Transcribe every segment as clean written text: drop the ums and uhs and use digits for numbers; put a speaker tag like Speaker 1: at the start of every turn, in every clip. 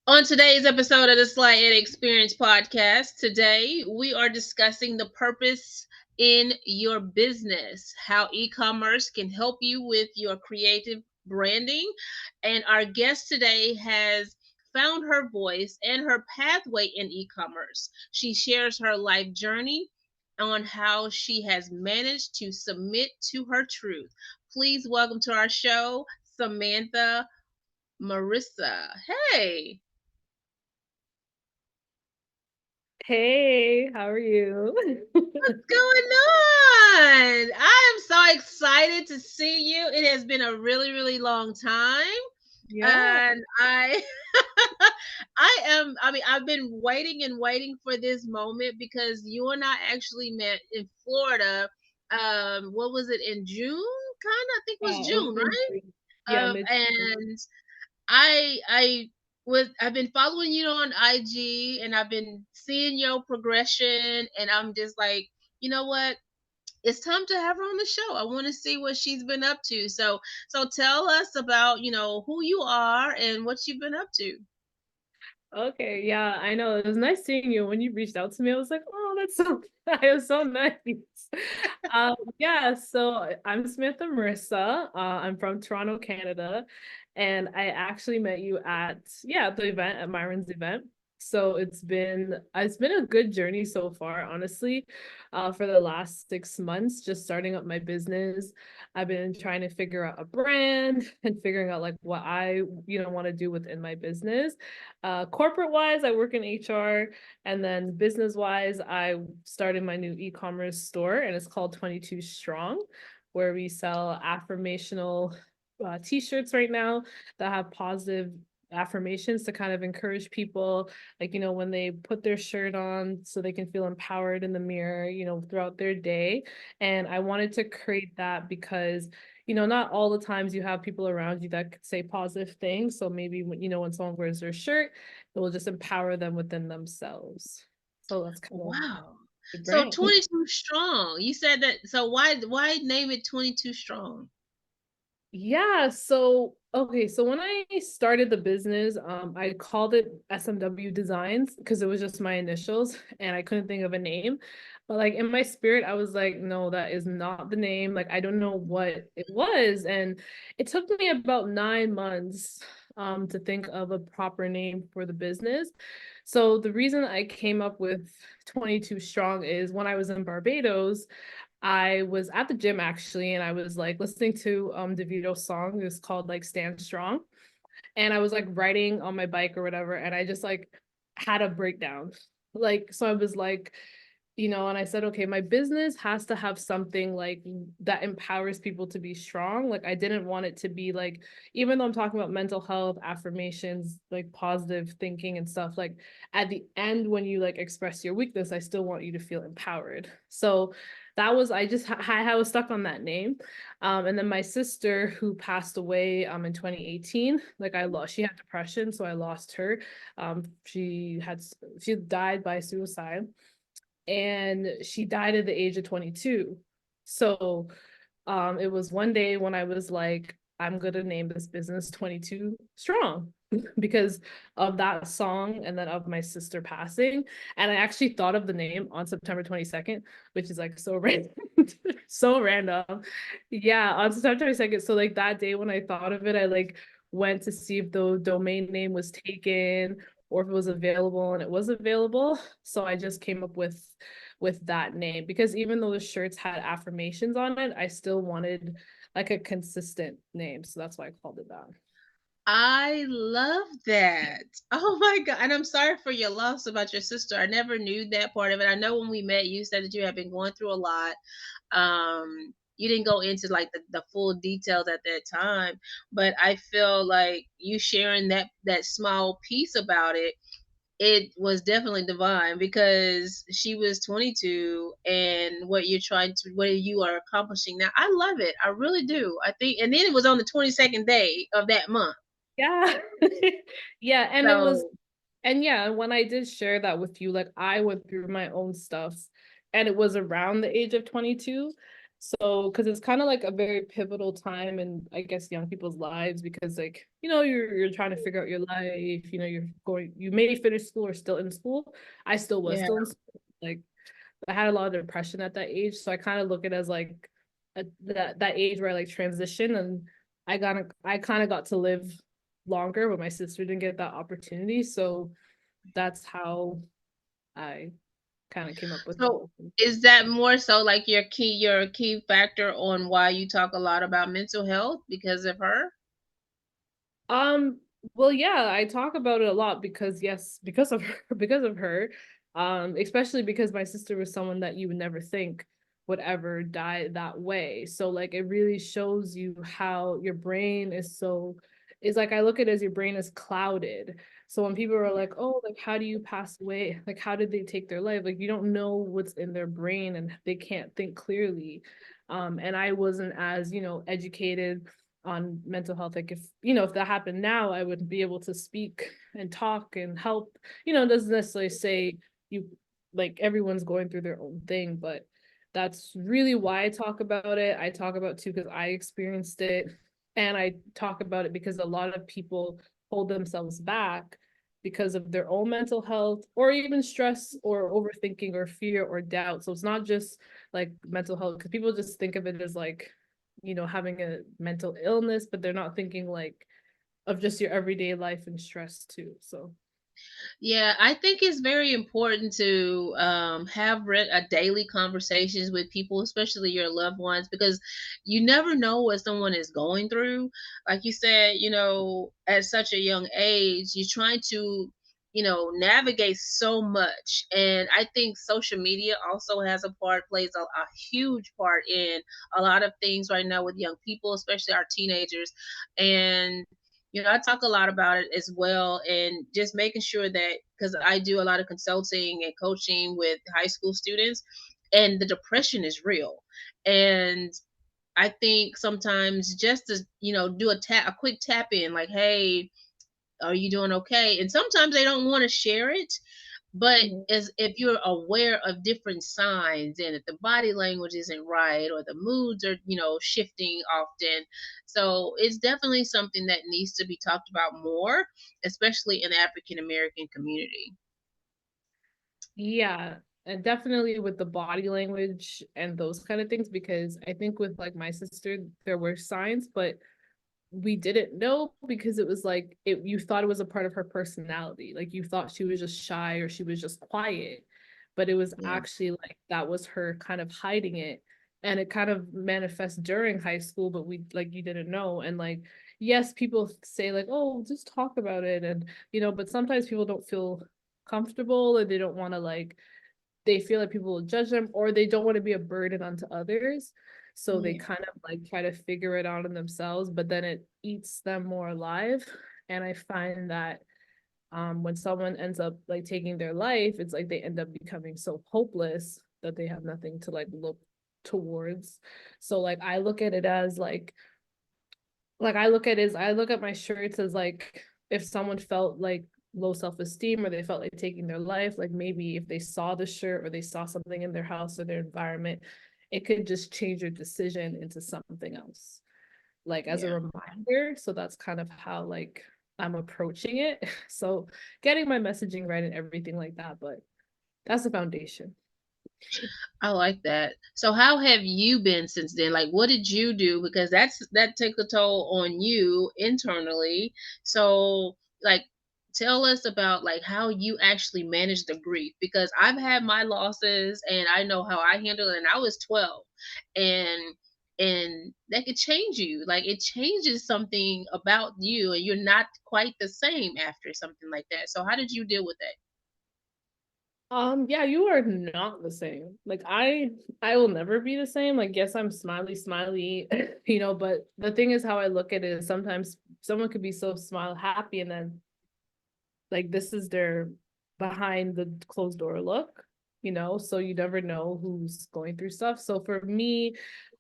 Speaker 1: On today's episode of the Sly-ed Experience Podcast, today we are discussing the purpose in your business, how e-commerce can help you with your creative branding. And our guest today has found her voice and her pathway in e-commerce. She shares her life journey on how she has managed to submit to her truth. Please welcome to our show, Samantha Marissa. Hey.
Speaker 2: Hey, how are you?
Speaker 1: What's going on? I am so excited to see you. It has been a really, really long time.
Speaker 2: Yeah.
Speaker 1: And I've been waiting and waiting for this moment because you and I actually met in Florida. What was it in June? Kind of, I think it was
Speaker 2: Yeah, it was
Speaker 1: June,
Speaker 2: in
Speaker 1: right?
Speaker 2: June. Yeah, mid.
Speaker 1: And I've been following you on IG and I've been seeing your progression and I'm just like, you know what? It's time to have her on the show. I want to see what she's been up to. So tell us about, who you are and what you've been up to.
Speaker 2: Okay, yeah, I know. It was nice seeing you. When you reached out to me, I was like, oh, that's so it was so nice. Yeah, so I'm Samantha Marissa. I'm from Toronto, Canada, and I actually met you at the event at Myron's event. So it's been a good journey so far, honestly. For the last 6 months, just starting up my business. I've been trying to figure out a brand and figuring out like what I want to do within my business. Corporate wise, I work in HR, and then business wise, I started my new e-commerce store, and it's called 22 Strong, where we sell affirmational t-shirts right now that have positive affirmations to kind of encourage people, like, when they put their shirt on so they can feel empowered in the mirror, throughout their day. And I wanted to create that because not all the times you have people around you that could say positive things. So maybe when someone wears their shirt, it will just empower them within themselves. So that's kind of
Speaker 1: Wow.
Speaker 2: the
Speaker 1: So
Speaker 2: brand.
Speaker 1: 22 strong. You said that, so why name it 22 strong?
Speaker 2: Yeah, so okay, so when I started the business, I called it SMW Designs because it was just my initials and I couldn't think of a name. But like in my spirit, I was like, no, that is not the name. Like I don't know what it was. And it took me about 9 months to think of a proper name for the business. So the reason I came up with 22 Strong is when I was in Barbados. I was at the gym actually, and I was like listening to DeVito's song. It's called like Stand Strong. And I was like riding on my bike or whatever, and I just like had a breakdown. Like, so I was like, and I said, okay, my business has to have something like that empowers people to be strong. Like, I didn't want it to be like, even though I'm talking about mental health, affirmations, like positive thinking and stuff, like at the end, when you like express your weakness, I still want you to feel empowered. So that was, I was stuck on that name. And then my sister who passed away in 2018, like she had depression, so I lost her. She died by suicide, and she died at the age of 22. So it was one day when I was like, I'm gonna name this business 22 Strong because of that song and then of my sister passing. And I actually thought of the name on September 22nd, which is like so random. So random. Yeah, on September 22nd. So like that day when I thought of it, I like went to see if the domain name was taken or if it was available, and it was available. So I just came up with that name because even though the shirts had affirmations on it, I still wanted like a consistent name. So that's why I called it that.
Speaker 1: I love that. Oh my God. And I'm sorry for your loss about your sister. I never knew that part of it. I know when we met, you said that you had been going through a lot. You didn't go into like the full details at that time, but I feel like you sharing that small piece about it was definitely divine because she was 22 and what you are accomplishing now. I love it. I really do. I think, and then it was on the 22nd day of that month.
Speaker 2: Yeah. Yeah. And it was,
Speaker 1: So
Speaker 2: and yeah, when I did share that with you, like I went through my own stuff and it was around the age of 22. So, because it's kind of like a very pivotal time in, I guess, young people's lives, because like, you're trying to figure out your life, you may finish school or still in school. I still was
Speaker 1: Yeah.
Speaker 2: still in school. Like, I had a lot of depression at that age, so I kind of look at it as like that age where I like transition, and I kind of got to live longer, but my sister didn't get that opportunity. So that's how I kind of came up with the
Speaker 1: So
Speaker 2: whole thing.
Speaker 1: is that more so like your key factor on why you talk a lot about mental health because of her?
Speaker 2: Um, well, yeah, I talk about it a lot because yes, because of her, because of her. Especially because my sister was someone that you would never think would ever die that way. So like it really shows you how your brain is like I look at it as your brain is clouded. So when people are like, "Oh, like how do you pass away? Like how did they take their life?" Like you don't know what's in their brain and they can't think clearly. And I wasn't as, educated on mental health. Like if that happened now, I would be able to speak and talk and help. It doesn't necessarily say you like everyone's going through their own thing, but that's really why I talk about it. I talk about it too because I experienced it, and I talk about it because a lot of people hold themselves back because of their own mental health or even stress or overthinking or fear or doubt. So it's not just like mental health, because people just think of it as like having a mental illness, but they're not thinking like of just your everyday life and stress too. So
Speaker 1: Yeah, I think it's very important to have a daily conversations with people, especially your loved ones, because you never know what someone is going through. Like you said, at such a young age, you're trying to, navigate so much. And I think social media also has plays a huge part in a lot of things right now with young people, especially our teenagers. And I talk a lot about it as well, and just making sure that because I do a lot of consulting and coaching with high school students, and the depression is real. And I think sometimes just to, do a quick tap in, like, hey, are you doing okay? And sometimes they don't want to share it, but
Speaker 2: mhm.
Speaker 1: as if you're aware of different signs and if the body language isn't right or the moods are, shifting often. So it's definitely something that needs to be talked about more, especially in the African American community.
Speaker 2: Yeah, and definitely with the body language and those kind of things, because I think with like my sister, there were signs, but we didn't know because it was like you thought it was a part of her personality. Like you thought she was just shy or she was just quiet, but it was
Speaker 1: Yeah.
Speaker 2: actually like that was her kind of hiding it. And it kind of manifests during high school, but we like you didn't know. And like, yes, people say like, oh, just talk about it. And but sometimes people don't feel comfortable, or they don't want to like they feel like people will judge them, or they don't want to be a burden onto others. So they
Speaker 1: Yeah.
Speaker 2: kind of like try to figure it out in themselves, but then it eats them more alive. And I find that when someone ends up like taking their life, it's like they end up becoming so hopeless that they have nothing to like look towards. So like I look at it as I look at my shirts as like if someone felt like low self-esteem or they felt like taking their life, like maybe if they saw the shirt or they saw something in their house or their environment, it could just change their decision into something else, like as a
Speaker 1: Yeah.
Speaker 2: reminder. So that's kind of how like I'm approaching it. So getting my messaging right and everything like that, but that's the foundation.
Speaker 1: I like that. So how have you been since then? Like what did you do? Because that takes a toll on you internally. So like tell us about like how you actually manage the grief, because I've had my losses and I know how I handle it, and I was 12. And that could change you. Like it changes something about you and you're not quite the same after something like that. So how did you deal with that?
Speaker 2: Yeah, you are not the same. Like I will never be the same. Like, yes, I'm smiley, smiley, but the thing is how I look at it is sometimes someone could be so smile happy and then like this is their behind the closed door look, so you never know who's going through stuff. So for me,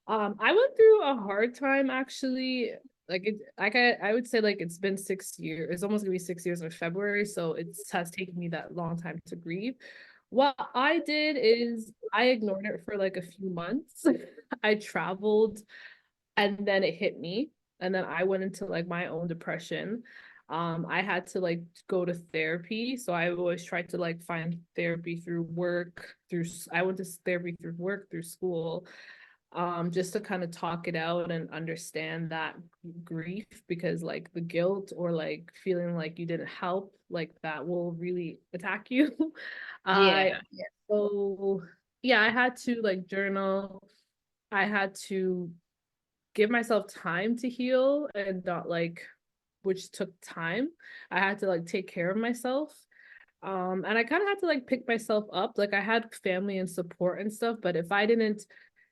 Speaker 2: I went through a hard time actually. Like I would say like it's been 6 years. It's almost gonna be 6 years in February, so it has taken me that long time to grieve. What I did is I ignored it for like a few months. I traveled and then it hit me. And then I went into like my own depression. I had to like go to therapy. So I always tried to like find therapy through work, I went to therapy through work, through school, just to kind of talk it out and understand that grief, because like the guilt or like feeling like you didn't help, like that will really attack you. I
Speaker 1: Yeah.
Speaker 2: so yeah, I had to like journal. I had to give myself time to heal and not like, which took time. I had to like take care of myself. And I kind of had to like pick myself up. Like I had family and support and stuff, but if I didn't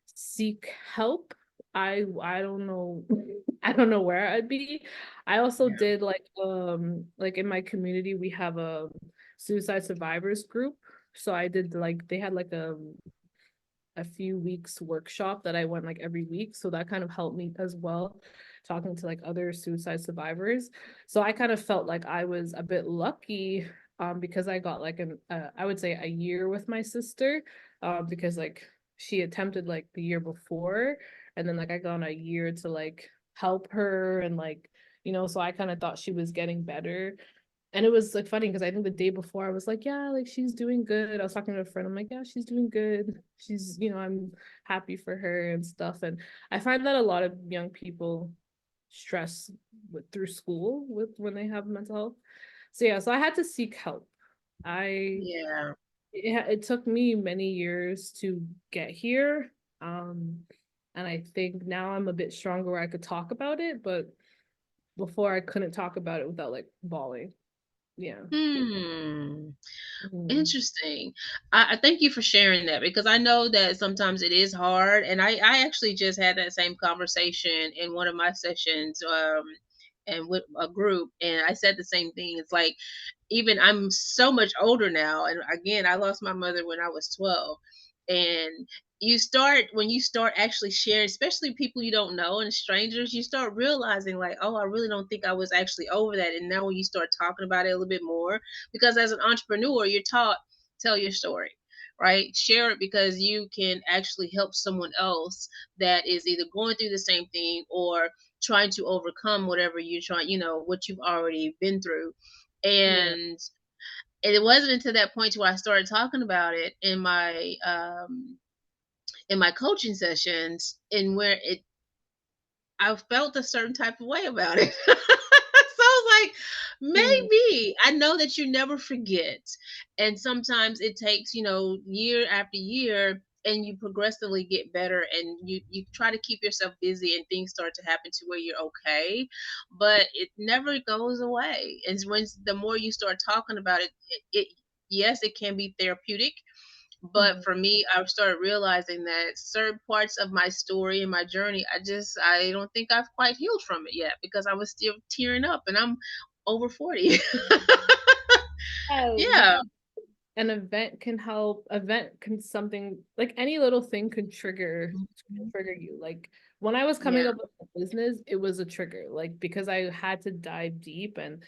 Speaker 2: seek help, I don't know, I don't know where I'd be. I also
Speaker 1: Yeah.
Speaker 2: did like in my community we have a suicide survivors group. So I did like they had like a few weeks workshop that I went like every week. So that kind of helped me as well, talking to like other suicide survivors. So I kind of felt like I was a bit lucky, because I got like I would say a year with my sister, because like she attempted like the year before, and then like I got a year to like help her and like, so I kind of thought she was getting better. And it was like funny because I think the day before I was like, yeah, like she's doing good. I was talking to a friend. I'm like, yeah, she's doing good. She's, I'm happy for her and stuff. And I find that a lot of young people stress through school with when they have mental health. So yeah, so I had to seek help. I
Speaker 1: Yeah.
Speaker 2: it took me many years to get here. Um, and I think now I'm a bit stronger where I could talk about it, but before I couldn't talk about it without like bawling. Yeah.
Speaker 1: Hmm.
Speaker 2: Mhm.
Speaker 1: Interesting. I thank you for sharing that because I know that sometimes it is hard. And I actually just had that same conversation in one of my sessions, and with a group. And I said the same thing. It's like, even I'm so much older now. And again, I lost my mother when I was 12. And when you start actually sharing, especially people you don't know and strangers, you start realizing like, oh, I really don't think I was actually over that. And now when you start talking about it a little bit more, because as an entrepreneur, you're taught, tell your story, right? Share it because you can actually help someone else that is either going through the same thing or trying to overcome whatever you're trying, what you've already been through.
Speaker 2: Yeah.
Speaker 1: And it wasn't until that point where I started talking about it in my coaching sessions, and where it I felt a certain type of way about it. So I was like,
Speaker 2: Mm.
Speaker 1: maybe I know that you never forget. And sometimes it takes, year after year, and you progressively get better, and you try to keep yourself busy, and things start to happen to where you're okay, but it never goes away. And when the more you start talking about it, yes, it can be therapeutic, but
Speaker 2: Mhm.
Speaker 1: for me, I started realizing that certain parts of my story and my journey, I don't think I've quite healed from it yet because I was still tearing up, and I'm over 40.
Speaker 2: Oh,
Speaker 1: Yeah.
Speaker 2: yeah. An event can help. Event can something like any little thing could
Speaker 1: Mhm.
Speaker 2: trigger you. Like when I was
Speaker 1: Yeah.
Speaker 2: coming up with the business, it was a trigger. Like because I had to dive deep and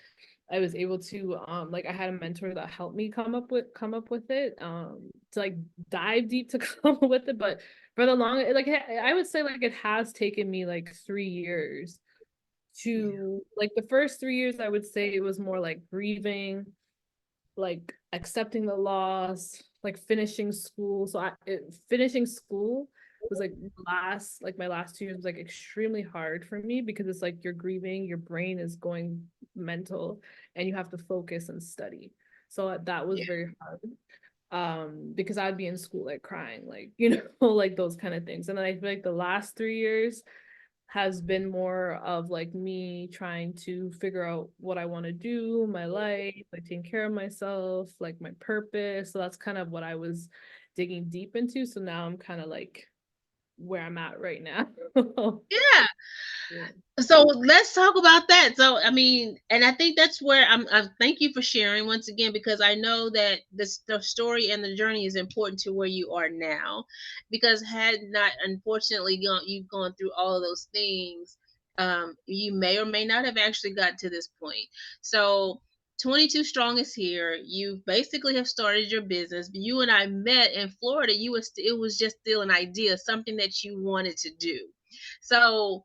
Speaker 2: I was able to like I had a mentor that helped me come up with it. To like dive deep to come up with it. But for the long like I would say like it has taken me like 3 years
Speaker 1: Yeah.
Speaker 2: to like the first 3 years I would say it was more like grieving, like accepting the loss, like finishing school. So finishing school was like my last 2 years was like extremely hard for me because it's like you're grieving, your brain is going mental, and you have to focus and study. So that was
Speaker 1: Yeah.
Speaker 2: very hard. Because I'd be in school like crying, like like those kind of things. And then I feel like the last 3 years has been more of like me trying to figure out what I want to do, my life, like taking care of myself, like my purpose. So that's kind of what I was digging deep into. So now I'm kind of like where I'm at right now.
Speaker 1: Yeah.
Speaker 2: Yeah.
Speaker 1: So let's talk about that. So I mean, and I think that's where I thank you for sharing once again, because I know that the story and the journey is important to where you are now. Because had not unfortunately you've gone through all of those things, you may or may not have actually gotten to this point. So 22 Strong is here. You basically have started your business. But you and I met in Florida. It was just still an idea, something that you wanted to do. So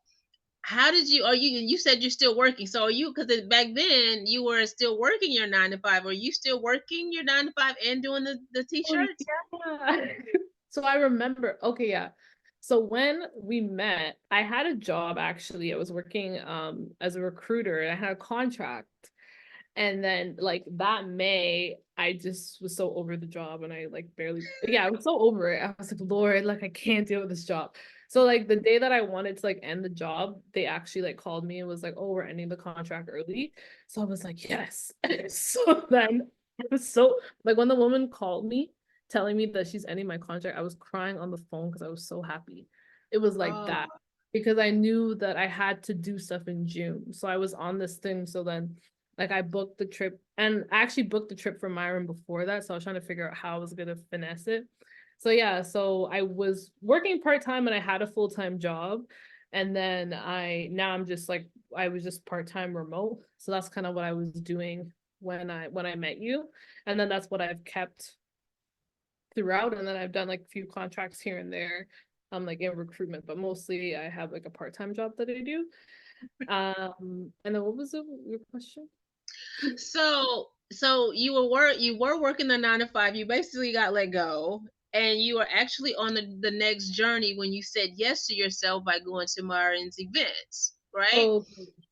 Speaker 1: how did you? Are you said you're still working? So are you? Because back then you were still working your 9 to 5. Are you still working your 9 to 5 and doing the
Speaker 2: Oh
Speaker 1: t-shirts?
Speaker 2: yeah. So I remember, okay, yeah. So when we met, I had a job actually. I was working as a recruiter and I had a contract. And then like that May, I just was so over the job and I like barely, yeah, I was so over it. I was like, Lord, like I can't deal with this job. So like the day that I wanted to like end the job, they actually like called me and was like, oh, we're ending the contract early. So I was like, yes. So then it was so like when the woman called me telling me that she's ending my contract, I was crying on the phone because I was so happy. It was like
Speaker 1: Oh,
Speaker 2: that because I knew that I had to do stuff in June. So I was on this thing. So then like I booked the trip and I actually booked the trip for Myron before that. So I was trying to figure out how I was gonna finesse it. So yeah, so I was working part-time and I had a full-time job. And then now I'm just like I was just part-time remote. So that's kind of what I was doing when I met you. And then that's what I've kept throughout. And then I've done like a few contracts here and there, like in recruitment, but mostly I have like a part-time job that I do. And then what was your question?
Speaker 1: so you were working the 9 to 5. You basically got let go, and you were actually on the next journey when you said yes to yourself by going to Marin's events, right?
Speaker 2: Oh,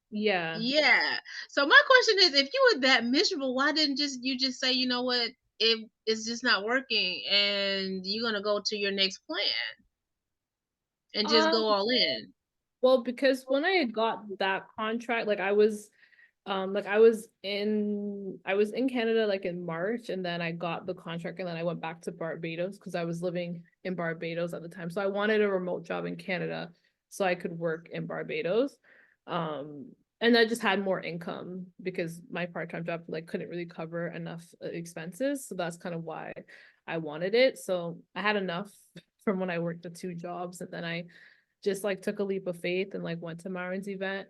Speaker 2: yeah.
Speaker 1: Yeah. So my question is, if you were that miserable, why didn't just say, you know what, it's just not working, and you're gonna go to your next plan and just
Speaker 2: Um,
Speaker 1: go all in?
Speaker 2: well, because when I got that contract, like I was in Canada like in March and then I got the contract and then I went back to Barbados because I was living in Barbados at the time. So I wanted a remote job in Canada so I could work in Barbados. And I just had more income because my part-time job like couldn't really cover enough expenses. So that's kind of why I wanted it. So I had enough from when I worked the two jobs and then I just like took a leap of faith and like went to Marin's event.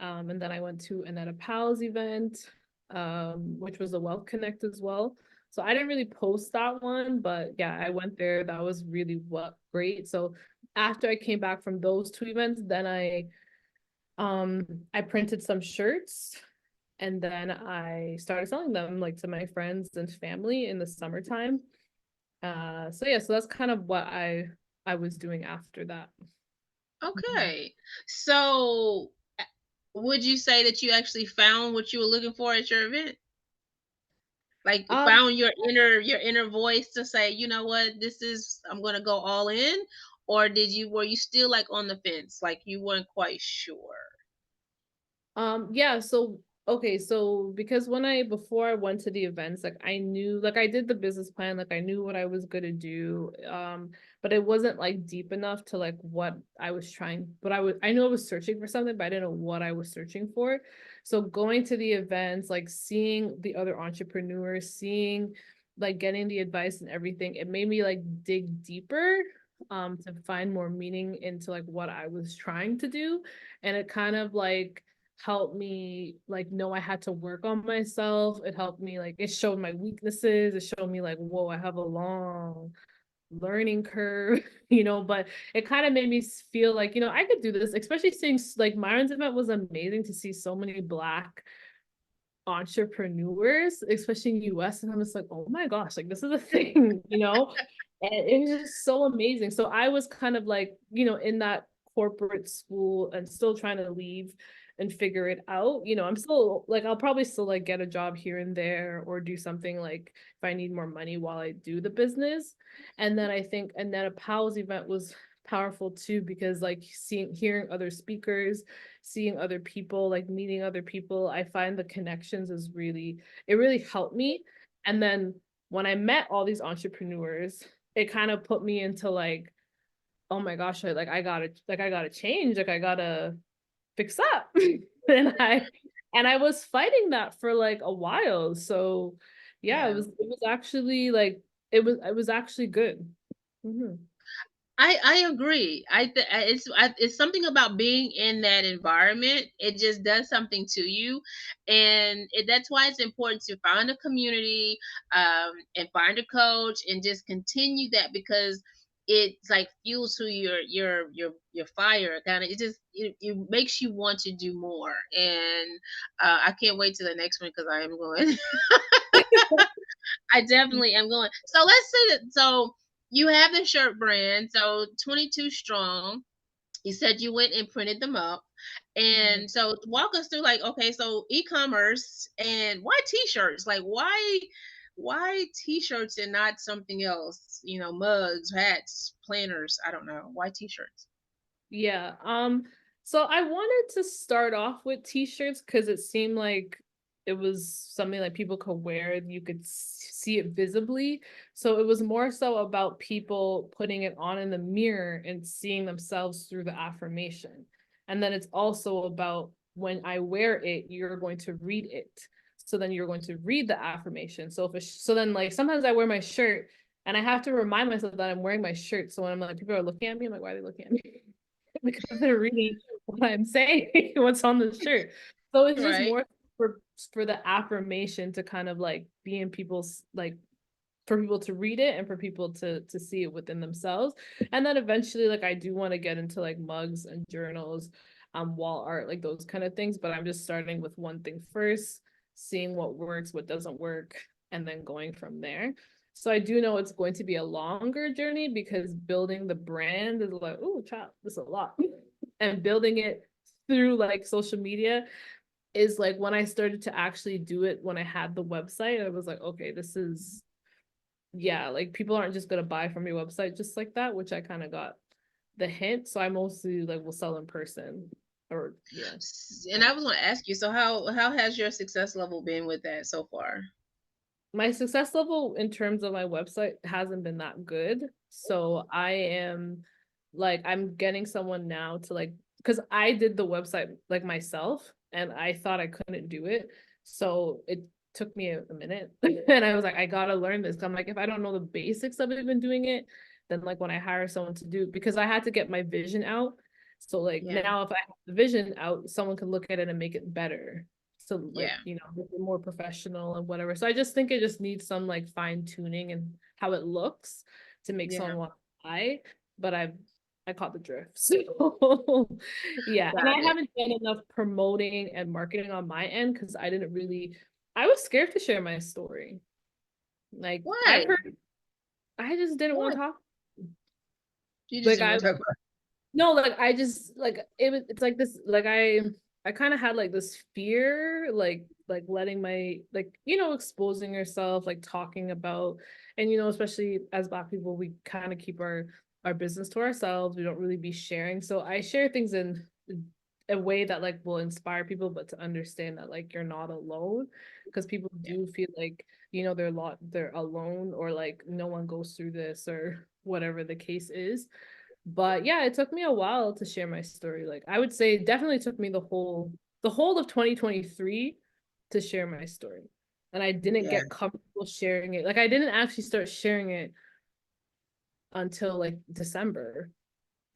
Speaker 2: And then I went to Annetta Powell's event, which was a Wealth Connect as well. So I didn't really post that one, but yeah, I went there. That was really what great. So after I came back from those two events, then I printed some shirts and then I started selling them like to my friends and family in the summertime. So yeah, so that's kind of what I was doing after that. Mhm.
Speaker 1: Okay. So would you say that you actually found what you were looking for at your event? Like
Speaker 2: Um,
Speaker 1: found your inner voice to say, you know what, this is I'm gonna go all in, or were you still like on the fence, like you weren't quite sure?
Speaker 2: Yeah, so okay, so because before I went to the events, like I knew like I did the business plan, like I knew what I was gonna do. But it wasn't like deep enough to like what I was trying, but I knew I was searching for something, but I didn't know what I was searching for. So going to the events, like seeing the other entrepreneurs, seeing like getting the advice and everything, it made me like dig deeper to find more meaning into like what I was trying to do. And it kind of like helped me like know I had to work on myself. It helped me like it showed my weaknesses. It showed me like, whoa, I have a long learning curve, but it kind of made me feel like, I could do this, especially seeing like Myron's event was amazing to see so many Black entrepreneurs, especially in US. And I'm just like, oh my gosh, like this is a thing, And it was just so amazing. So I was kind of like, in that corporate school and still trying to leave and figure it out. I'm still like, I'll probably still like get a job here and there or do something like if I need more money while I do the business. And then I think Annetta Powell's event was powerful too because like hearing other speakers, seeing other people, like meeting other people, I find the connections it really helped me. And then when I met all these entrepreneurs, it kind of put me into like, oh my gosh, I gotta change, like I gotta fix up. And I was fighting that for like a while. So yeah, it
Speaker 1: Yeah.
Speaker 2: was actually like it was actually good. Mhm.
Speaker 1: I agree. It's something about being in that environment. It just does something to you, and that's why it's important to find a community, and find a coach, and just continue that, because it's like fuel to your fire. Kind of, it makes you want to do more. And I can't wait to the next one, because I am going. I definitely am going. So let's say that. So you have the shirt brand. So 22 strong. You said you went and printed them up.
Speaker 2: Mhm.
Speaker 1: And so walk us through, like, okay, so e-commerce, and why t-shirts? Like, why t-shirts and not something else? Mugs, hats, planners. I don't know. Why t-shirts?
Speaker 2: Yeah. So I wanted to start off with t-shirts because it seemed like it was something like people could wear and you could see it visibly. So it was more so about people putting it on in the mirror and seeing themselves through the affirmation. And then it's also about when I wear it, you're going to read it. So then you're going to read the affirmation. So so then like sometimes I wear my shirt and I have to remind myself that I'm wearing my shirt. So when I'm like, people are looking at me, I'm like, why are they looking at me? Because they're reading what I'm saying, what's on the shirt. So it's just
Speaker 1: Right.
Speaker 2: more for the affirmation to kind of like be in people's like for people to read it and for people to see it within themselves. And then eventually like I do want to get into like mugs and journals, wall art, like those kind of things. But I'm just starting with one thing first, seeing what works, what doesn't work, and then going from there. So I do know it's going to be a longer journey because building the brand is like, oh, child, this is a lot. And building it through like social media is like when I started to actually do it when I had the website, I was like, okay, this is yeah, like people aren't just gonna buy from your website just like that, which I kind of got the hint. So I mostly like will sell in person or yeah.
Speaker 1: And I was going to ask you, so how has your success level been with that so far?
Speaker 2: My success level in terms of my website hasn't been that good. So I am like I'm getting someone now to like because I did the website like myself and I thought I couldn't do it. So it took me a minute and I was like, I gotta learn this. I'm like, if I don't know the basics of even doing it, then like when I hire someone to do because I had to get my vision out. So like
Speaker 1: Yeah.
Speaker 2: now if I have the vision out, someone can look at it and make it better so like
Speaker 1: Yeah.
Speaker 2: make it more professional and whatever. So I just think it just needs some like fine tuning and how it looks to make
Speaker 1: Yeah.
Speaker 2: someone want to buy. But I caught the drift. So yeah, and
Speaker 1: Got
Speaker 2: I
Speaker 1: it.
Speaker 2: haven't done enough promoting and marketing on my end because I didn't really. I was scared to share my story. Like I've
Speaker 1: Why?
Speaker 2: heard, I just didn't want
Speaker 1: Why?
Speaker 2: to talk.
Speaker 1: You just
Speaker 2: Like
Speaker 1: didn't
Speaker 2: I
Speaker 1: want to talk about
Speaker 2: No, like I just like it's like this like I kind of had like this fear like letting my like exposing yourself like talking about and especially as Black people we kind of keep our business to ourselves. We don't really be sharing. So I share things in a way that like will inspire people but to understand that like you're not alone because people
Speaker 1: it.
Speaker 2: do feel like they're alone or like no one goes through this or whatever the case is. But yeah, it took me a while to share my story. Like I would say it definitely took me the whole of 2023 to share my story. And I didn't
Speaker 1: Yeah.
Speaker 2: get comfortable sharing it. Like I didn't actually start sharing it until like December,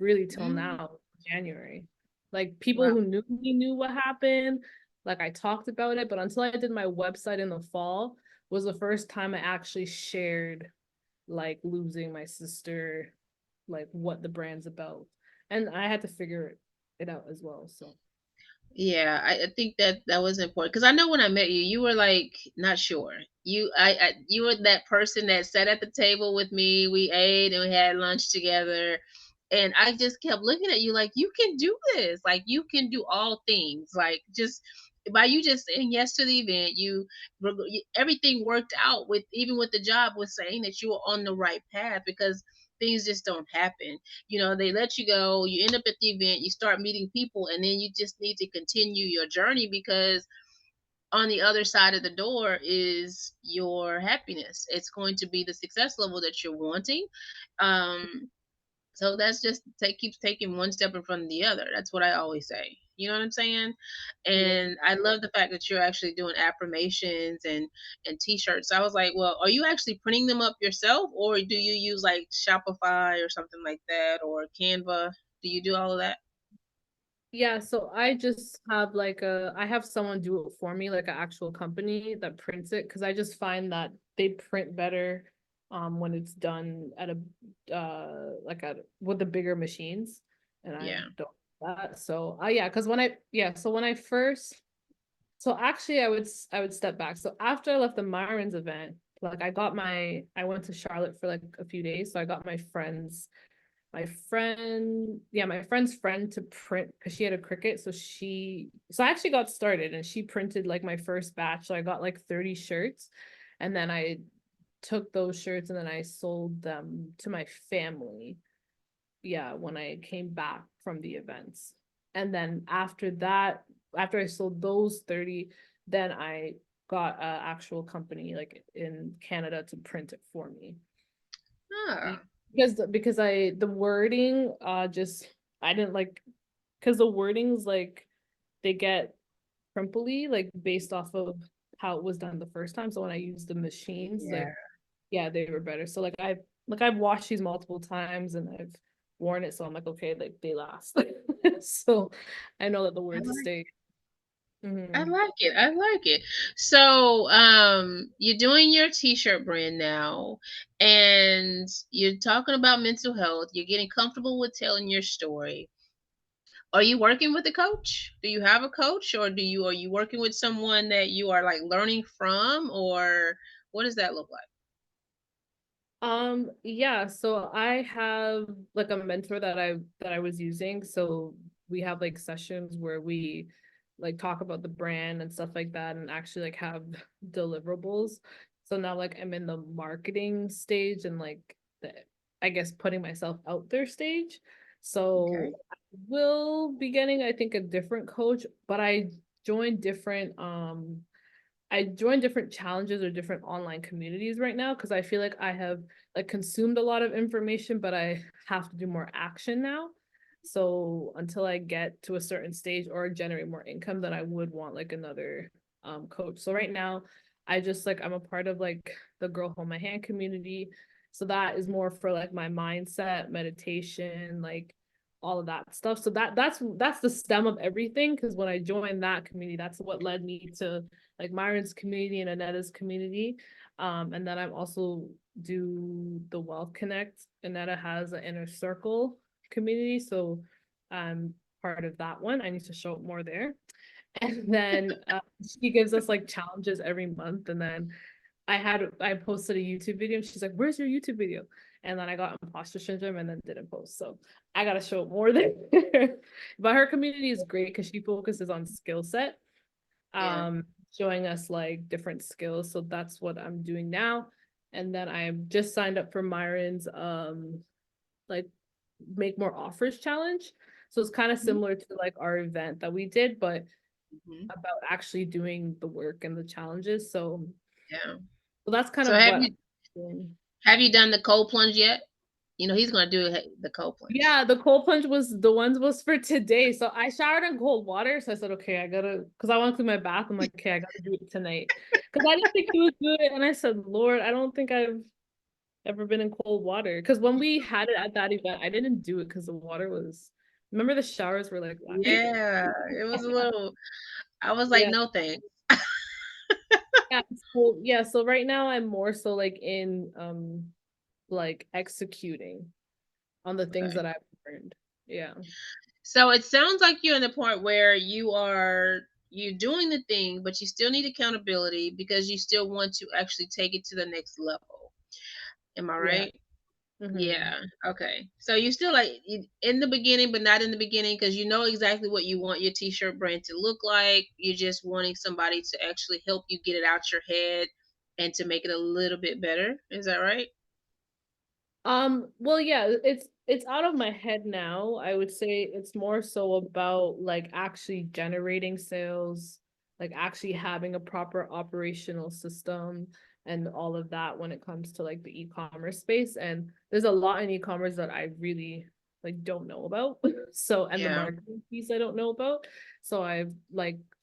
Speaker 2: really till
Speaker 1: Mm,
Speaker 2: now, January. Like people
Speaker 1: wow.
Speaker 2: who knew me knew what happened. Like I talked about it, but until I did my website in the fall was the first time I actually shared like losing my sister, like what the brand's about. And I had to figure it out as well. So
Speaker 1: Yeah, I think that was important, because I know when I met you, you were like not sure. You were that person that sat at the table with me. We ate and we had lunch together, and I just kept looking at you like, you can do this. Like, you can do all things. Like, just by you just saying yes to the event, everything worked out, with even with the job, was saying that you were on the right path, because things just don't happen. They let you go, you end up at the event, you start meeting people, and then you just need to continue your journey, because on the other side of the door is your happiness. It's going to be the success level that you're wanting. um so that's just keeps taking one step in front of the other. That's what I always say. You know what I'm saying?
Speaker 2: Yeah.
Speaker 1: And I love the fact that you're actually doing affirmations and t-shirts. I was like, well, are you actually printing them up yourself, or do you use like Shopify or something like that, or Canva? Do you do all of that?
Speaker 2: Yeah, so I just have like I have someone do it for me, like an actual company that prints it, because I just find that they print better when it's done at a like at with the bigger machines, and I
Speaker 1: Yeah.
Speaker 2: don't do that. So yeah, because when I first, so actually I would step back. So after I left the Myron's event, like I went to Charlotte for like a few days, so I got my friend's friend to print, because she had a Cricut. So I actually got started and she printed like my first batch. So I got like 30 shirts, and then I took those shirts and then I sold them to my family. Yeah, when I came back from the events. And then after that, after I sold those 30, then I got an actual company like in Canada to print it for me.
Speaker 1: Ah,
Speaker 2: Because I the wording just I didn't like, because the wordings like they get crimply like based off of how it was done the first time. So when I used the machines,
Speaker 1: yeah.
Speaker 2: like yeah, they were better. So I've watched these multiple times and I've worn it, so I'm like, okay, like they last. So I know that the
Speaker 1: I
Speaker 2: words
Speaker 1: like
Speaker 2: stay.
Speaker 1: I
Speaker 2: Hmm.
Speaker 1: like it. I like it. So, you're doing your t-shirt brand now, and you're talking about mental health. You're getting comfortable with telling your story. Are you working with a coach? Do you have a coach, or are you working with someone that you are like learning from, or what does that look like?
Speaker 2: Yeah, so I have like a mentor that I was using. So we have like sessions where we like talk about the brand and stuff like that and actually like have deliverables. So now like I'm in the marketing stage and like the, I guess, putting myself out there stage.
Speaker 1: Okay.
Speaker 2: So I will be getting, I think, a different coach, but joined different I joined different challenges or different online communities right now, because I feel like I have like consumed a lot of information, but I have to do more action now. So until I get to a certain stage or generate more income, then I would want like another coach. So right now, I just like I'm a part of like the Girl Hold My Hand community. So that is more for like my mindset, meditation, like all of that stuff. So that's the stem of everything. Because when I joined that community, that's what led me to like Myron's community and Anetta's community. And then I'm also do the Wealth Connect. Anetta has an inner circle community, so I'm part of that one. I need to show up more there. And then she gives us like challenges every month. And then I posted a YouTube video and she's like, "Where's your YouTube video?" And then I got imposter syndrome and then didn't post. So I gotta show up more there. But her community is great because she focuses on skill set,
Speaker 1: Yeah.
Speaker 2: um showing us like different skills. So that's what I'm doing now. And then I just signed up for Myron's like make more offers challenge. So it's kind of
Speaker 1: Mhm.
Speaker 2: similar to like our event that we did, but
Speaker 1: Mhm.
Speaker 2: about actually doing the work and the challenges.
Speaker 1: Yeah.
Speaker 2: So that's kind
Speaker 1: So
Speaker 2: of what I'm doing.
Speaker 1: have you done the cold plunge yet? You know he's gonna do the cold plunge.
Speaker 2: Yeah, the cold plunge was the ones was for today. So I showered in cold water. So I said, okay, I gotta, because I went to my bath. I'm like, okay, I gotta do it tonight. Because I didn't think he would do it. And I said, Lord, I don't think I've ever been in cold water. Because when we had it at that event, I didn't do it because the water was, remember the showers were like lacking?
Speaker 1: Yeah, it was a little. I was like,
Speaker 2: Yeah.
Speaker 1: no thanks.
Speaker 2: Yeah. So yeah, so right now I'm more so like in like executing on the things
Speaker 1: Okay.
Speaker 2: that I've learned. Yeah.
Speaker 1: So it sounds like you're in the point where you're doing the thing, but you still need accountability because you still want to actually take it to the next level. Am I
Speaker 2: Yeah.
Speaker 1: right?
Speaker 2: Mm-hmm.
Speaker 1: Yeah. Okay. So you still like in the beginning, but not in the beginning because you know exactly what you want your t-shirt brand to look like. You're just wanting somebody to actually help you get it out your head and to make it a little bit better. Is that right?
Speaker 2: Well, yeah, it's out of my head now. I would say it's more so about like actually generating sales, like actually having a proper operational system and all of that when it comes to like the e-commerce space. And there's a lot in e-commerce that I really like don't know about. So, and the
Speaker 1: Yeah.
Speaker 2: marketing piece I don't know about. So I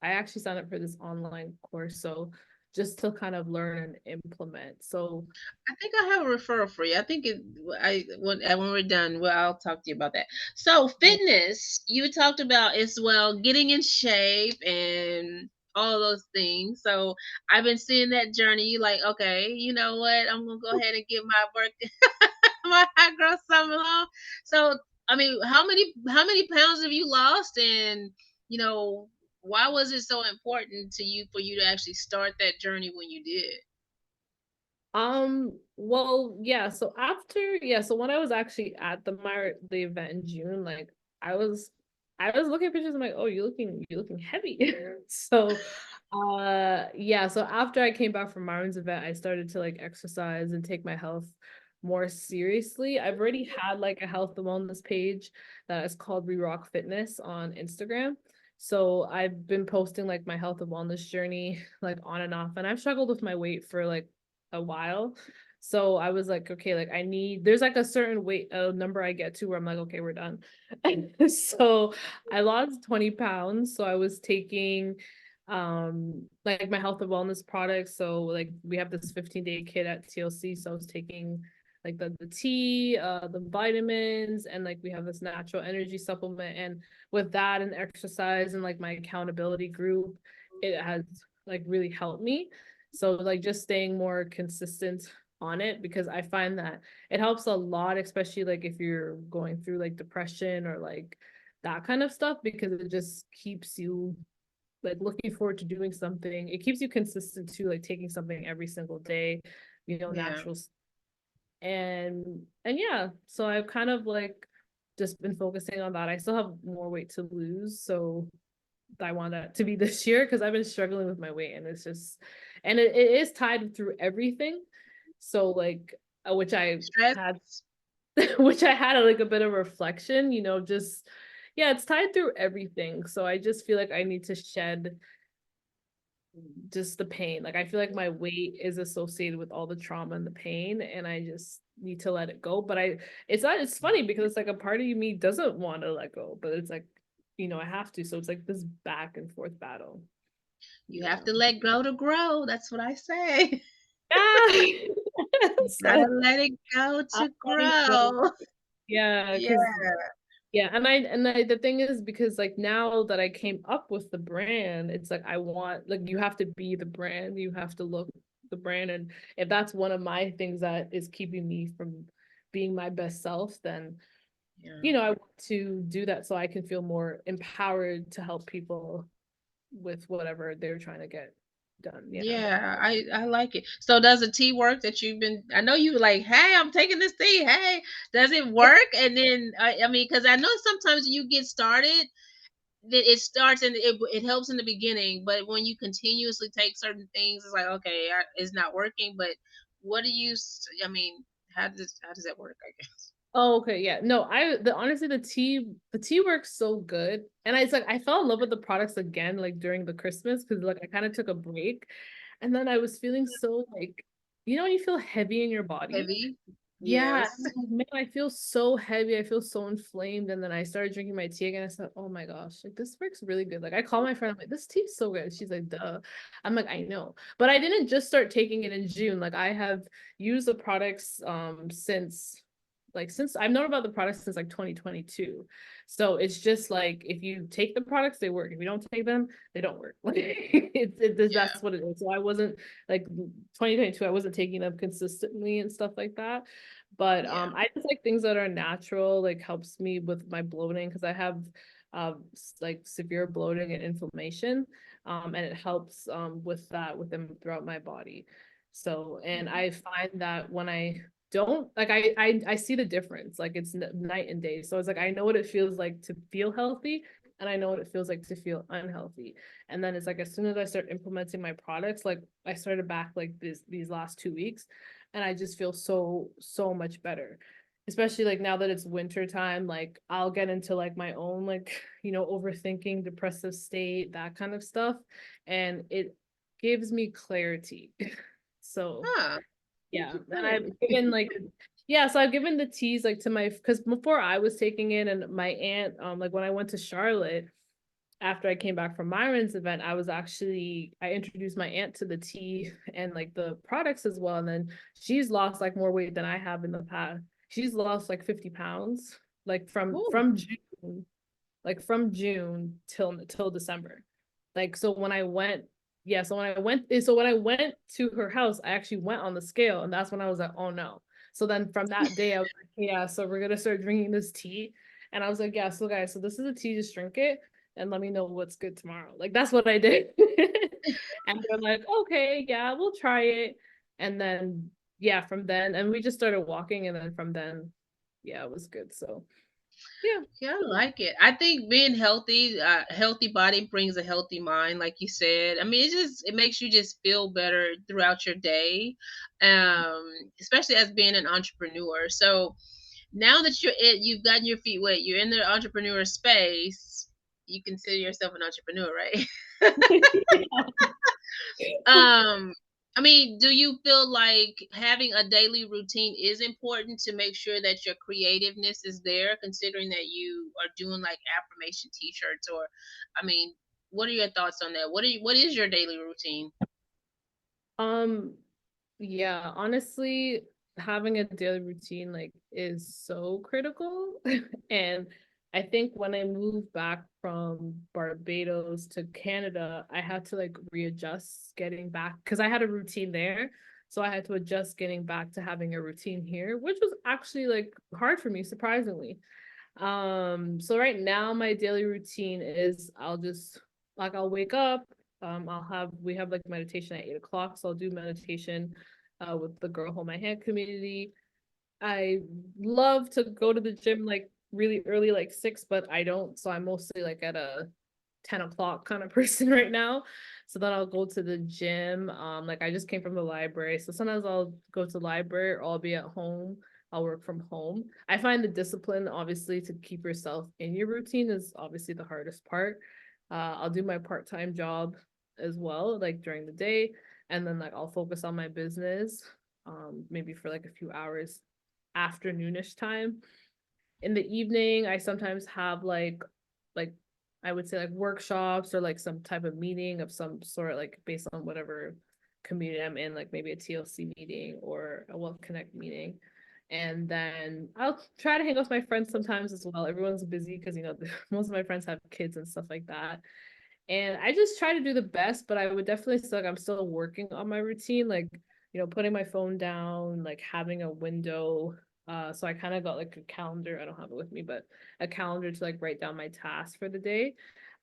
Speaker 2: actually signed up for this online course. So just to kind of learn and implement. So
Speaker 1: I think I have a referral for you. I think when we're done, well, I'll talk to you about that. So fitness, you talked about as well, getting in shape and all those things. So I've been seeing that journey. You like, okay, you know what? I'm gonna go ahead and get my work, my high growth summer long. So I mean, how many pounds have you lost, and you know, why was it so important to you for you to actually start that journey when you did?
Speaker 2: well, yeah, so so when I was actually at the event in June, like I was I was looking at pictures, I'm like, oh, you're looking heavy. So yeah, so after I came back from Myron's event, I started to like exercise and take my health more seriously. I've already had like a health and wellness page that is called We Rock Fitness on Instagram. So I've been posting like my health and wellness journey like on and off, and I've struggled with my weight for like a while. So I was like, okay, like there's like a certain weight number I get to where I'm like, okay, we're done. So I lost 20 pounds. So I was taking like my health and wellness products. So like we have this 15-day kit at TLC. So I was taking like the tea, the vitamins, and like we have this natural energy supplement. And with that and exercise and like my accountability group, it has like really helped me. So like just staying more consistent on it, because I find that it helps a lot, especially like if you're going through like depression or like that kind of stuff, because it just keeps you like looking forward to doing something. It keeps you consistent to like taking something every single day,
Speaker 1: Yeah.
Speaker 2: natural. And yeah, so I've kind of like just been focusing on that. I still have more weight to lose, so I want that to be this year because I've been struggling with my weight, and it's just, and it is tied through everything. So like, which I had,
Speaker 1: Stress.
Speaker 2: which I had like a bit of reflection, just yeah, it's tied through everything. So I just feel like I need to shed just the pain. Like I feel like my weight is associated with all the trauma and the pain, and I just need to let it go. But it's not. It's funny because it's like a part of me doesn't want to let go, but it's like I have to. So it's like this back and forth battle.
Speaker 1: You have
Speaker 2: Yeah.
Speaker 1: to let go to grow. That's what I say.
Speaker 2: Yeah.
Speaker 1: You
Speaker 2: So
Speaker 1: gotta let it go
Speaker 2: I'm
Speaker 1: to
Speaker 2: letting go.
Speaker 1: grow.
Speaker 2: Yeah,
Speaker 1: Yeah.
Speaker 2: because yeah, and I the thing is because like now that I came up with the brand, it's like I want like you have to be the brand, you have to look the brand, and if that's one of my things that is keeping me from being my best self, then
Speaker 1: Yeah.
Speaker 2: I want to do that so I can feel more empowered to help people with whatever they're trying to get done. Yeah.
Speaker 1: Yeah, I like it. So does the tea work that you've been I know you like, "Hey, I'm taking this tea. Hey." Does it work? And then I mean, cuz I know sometimes when you get started, that it starts and it helps in the beginning, but when you continuously take certain things, it's like, okay, it's not working, but what do you I mean, how does that work, I guess?
Speaker 2: Oh, okay, yeah. No, honestly the tea works so good. And it's like I fell in love with the products again like during the Christmas because like I kind of took a break. And then I was feeling so like when you feel heavy in your body?
Speaker 1: Heavy?
Speaker 2: Yeah,
Speaker 1: Yes.
Speaker 2: I'm like, man, I feel so heavy. I feel so inflamed. And then I started drinking my tea again. I said, oh my gosh, like this works really good. Like I call my friend, I'm like, this tea's so good. She's like, duh. I'm like, I know. But I didn't just start taking it in June. Like I have used the products since I've known about the products since like 2022. So it's just like if you take the products, they work. If you don't take them, they don't work. Like
Speaker 1: Yeah.
Speaker 2: that's what it is. So I wasn't like 2022, I wasn't taking them consistently and stuff like that. But
Speaker 1: Yeah.
Speaker 2: I just like things that are natural, like helps me with my bloating because I have like severe bloating and inflammation. And it helps with that with them throughout my body. So, and I find that when I don't like I see the difference, like it's night and day. So it's like I know what it feels like to feel healthy, and I know what it feels like to feel unhealthy. And then it's like as soon as I start implementing my products, like I started back like these last 2 weeks, and I just feel so much better. Especially like now that it's winter time, like I'll get into like my own like overthinking, depressive state, that kind of stuff, and it gives me clarity. So
Speaker 1: Huh.
Speaker 2: yeah,
Speaker 1: Thank you,
Speaker 2: and I've
Speaker 1: clarity.
Speaker 2: given like Yeah, so I've given the teas like to my, because before I was taking it, and my aunt, like when I went to Charlotte after I came back from Myron's event, I introduced my aunt to the tea and like the products as well. And then she's lost like more weight than I have in the past. She's lost like 50 pounds, like
Speaker 1: Ooh,
Speaker 2: from June, like from June till December. Like so when I went, yeah, so when I went to her house, I actually went on the scale, and that's when I was like, oh no. So then from that day, I was like, yeah, so we're gonna start drinking this tea. And I was like, yeah, so guys, so this is a tea, just drink it and let me know what's good tomorrow. Like that's what I did. And they're like, okay, yeah, we'll try it. And then yeah, from then, and we just started walking, and then from then, yeah, it was good. So yeah.
Speaker 1: yeah, I like it. I think being healthy, healthy body brings a healthy mind, like you said. I mean, it makes you just feel better throughout your day, especially as being an entrepreneur. So now that you've gotten your feet wet, you're in the entrepreneur space. You consider yourself an entrepreneur, right? Um, I mean, do you feel like having a daily routine is important to make sure that your creativeness is there, considering that you are doing like affirmation t-shirts or I mean, what are your thoughts on that? What is your daily routine?
Speaker 2: um Yeah, honestly, having a daily routine like is so critical. And I think when I moved back from Barbados to Canada, I had to like readjust getting back because I had a routine there. So I had to adjust getting back to having a routine here, which was actually like hard for me, surprisingly. So right now my daily routine is I'll wake up, we have like meditation at 8 o'clock, so I'll do meditation with the Girl Hold My Hand community. I love to go to the gym like really early, like 6, but I don't, so I'm mostly like at a 10 o'clock kind of person right now. So then I'll go to the gym. Like I just came from the library. So sometimes I'll go to the library or I'll be at home. I'll work from home. I find the discipline, obviously, to keep yourself in your routine is obviously the hardest part. I'll do my part-time job as well, like during the day, and then like I'll focus on my business, maybe for like a few hours afternoonish time. In the evening, I sometimes have like I would say like workshops or like some type of meeting of some sort, like based on whatever community I'm in, like maybe a TLC meeting or a Wealth Connect meeting. And then I'll try to hang out with my friends sometimes as well. Everyone's busy because most of my friends have kids and stuff like that. And I just try to do the best, but I would definitely say like I'm still working on my routine, like, putting my phone down, like having a window. So I kind of got like a calendar. I don't have it with me, but a calendar to like write down my tasks for the day.